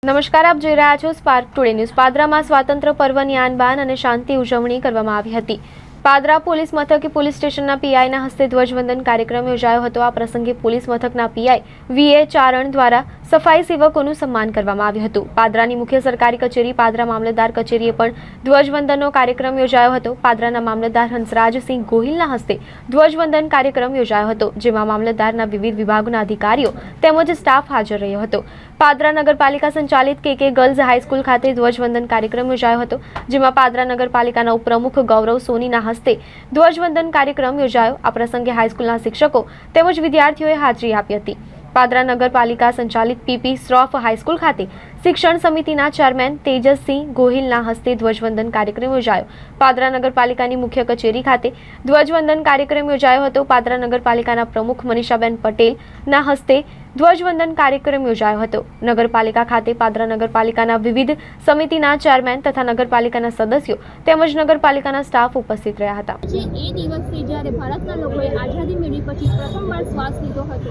નમસ્કાર, આપ જોઈ રહ્યા છો સ્પાર્ક ટુડે ન્યૂઝ। પાદરામાં સ્વાતંત્ર્ય પર્વની આન બાન અને શાંતિ ઉજવણી કરવામાં આવી હતી। પાદરા પોલીસ મથકે પોલીસ સ્ટેશનના પીઆઈના હસ્તે ધ્વજવંદન કાર્યક્રમ યોજાયો હતો। આ પ્રસંગે પોલીસ મથકના પીઆઈ વીએ ચારણ દ્વારા સફાઈ સેવકોનું સન્માન કરવામાં આવ્યું હતું। પાદરાની મુખ્ય સરકારી કચેરી પાદરા મામલતદાર કચેરીએ પણ ધ્વજવંદનનો કાર્યક્રમ યોજાયો હતો। પાદરાના મામલતદાર હંસરાજસિંહ ગોહિલના હસ્તે ધ્વજવંદન કાર્યક્રમ યોજાયો હતો, જેમાં મામલતદારના વિવિધ વિભાગોના અધિકારીઓ તેમજ સ્ટાફ હાજર રહ્યો હતો। પાદરા નગરપાલિકા સંચાલિત કે ગર્લ્સ હાઈસ્કૂલ ખાતે ધ્વજવંદન કાર્યક્રમ યોજાયો હતો, જેમાં પાદરા નગરપાલિકાના ઉપપ્રમુખ ગૌરવ સોનીના હસ્તે ધ્વજવંદન કાર્યક્રમ યોજાયો। આ પ્રસંગે હાઈસ્કૂલના શિક્ષકો તેમજ વિદ્યાર્થીઓએ હાજરી આપી હતી। પાદરા નગરપાલિકા સંચાલિત પીપી શ્રોફ હાઈસ્કૂલ ખાતે શિક્ષણ સમિતિના ચેરમેન તેજસસિંહ ગોહિલના હસ્તે ધ્વજવંદન કાર્યક્રમ યોજાયો। પાદરા નગરપાલિકાની મુખ્ય કચેરી ખાતે ધ્વજવંદન કાર્યક્રમ યોજાયો હતો। પાદરા નગરપાલિકાના પ્રમુખ મનીષાબેન પટેલના હસ્તે ધ્વજવંદન કાર્યક્રમ યોજાયો હતો। નગરપાલિકા ખાતે પાદરા નગરપાલિકાના વિવિધ સમિતિના ચેરમેન તથા નગરપાલિકાના સદસ્યો તેમજ નગરપાલિકાના સ્ટાફ ઉપસ્થિત રહ્યા હતા। એ દિવસે જ્યારે ભારતના લોકોએ આઝાદી મેળવી પછી પ્રથમવાર શ્વાસ લીધો હતો,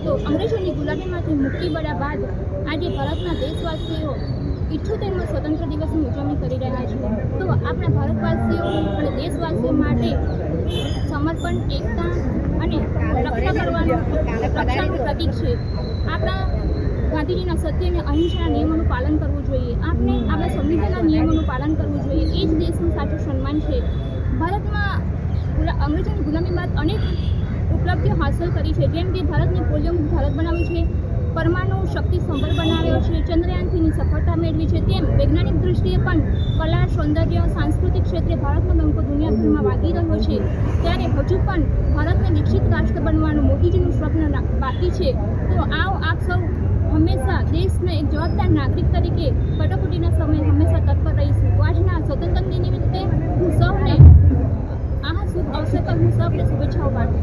તો અંગ્રેજોની ગુલામીમાંથી મુક્તિ મળ્યા બાદ આજે ભારતના દેશવાસીઓ 78મા સ્વતંત્ર દિવસની ઉજવણી કરી રહ્યા છે। તો આપણા ભારતવાસીઓ અને દેશવાસીઓ માટે સમર્પણ, એકતા અને રક્ષાનું પ્રતીક છે। આપણા ગાંધીજીના સત્ય અને અહિંસાના નિયમોનું પાલન કરવું જોઈએ। આપણે આપણા સંવિધાનના નિયમોનું પાલન કરવું જોઈએ। એ જ દેશનું સાચું સન્માન છે। ભારતમાં અંગ્રેજોની ગુલામી બાદ અનેક ઉપલબ્ધિઓ હાંસલ કરી છે, જેમ કે ભારતને પોલિયો મુક્ત ભારત બનાવ્યું છે, પરમાણુ શક્તિ સંભર બનાવ્યો છે, ચંદ્રયાન-3ની સફળતા મેળવી છે। તેમ વૈજ્ઞાનિક દૃષ્ટિએ પણ કલા, સૌંદર્ય, સાંસ્કૃતિક ક્ષેત્રે ભારતનો ડંકો દુનિયાભરમાં વાગી રહ્યો છે। ત્યારે હજુ પણ ભારતને વિકસિત રાષ્ટ્ર બનવાનું મોદીજીનું સ્વપ્ન બાકી છે। તો આવો આપ સૌ હંમેશા દેશને એક જવાબદાર નાગરિક તરીકે કટોકટીના સમયે હંમેશા તત્પર રહીશું। તો આજના સ્વતંત્ર દિન નિમિત્તે હું સૌને શુભ અવસર પર શુભેચ્છાઓ પાઠવું છું।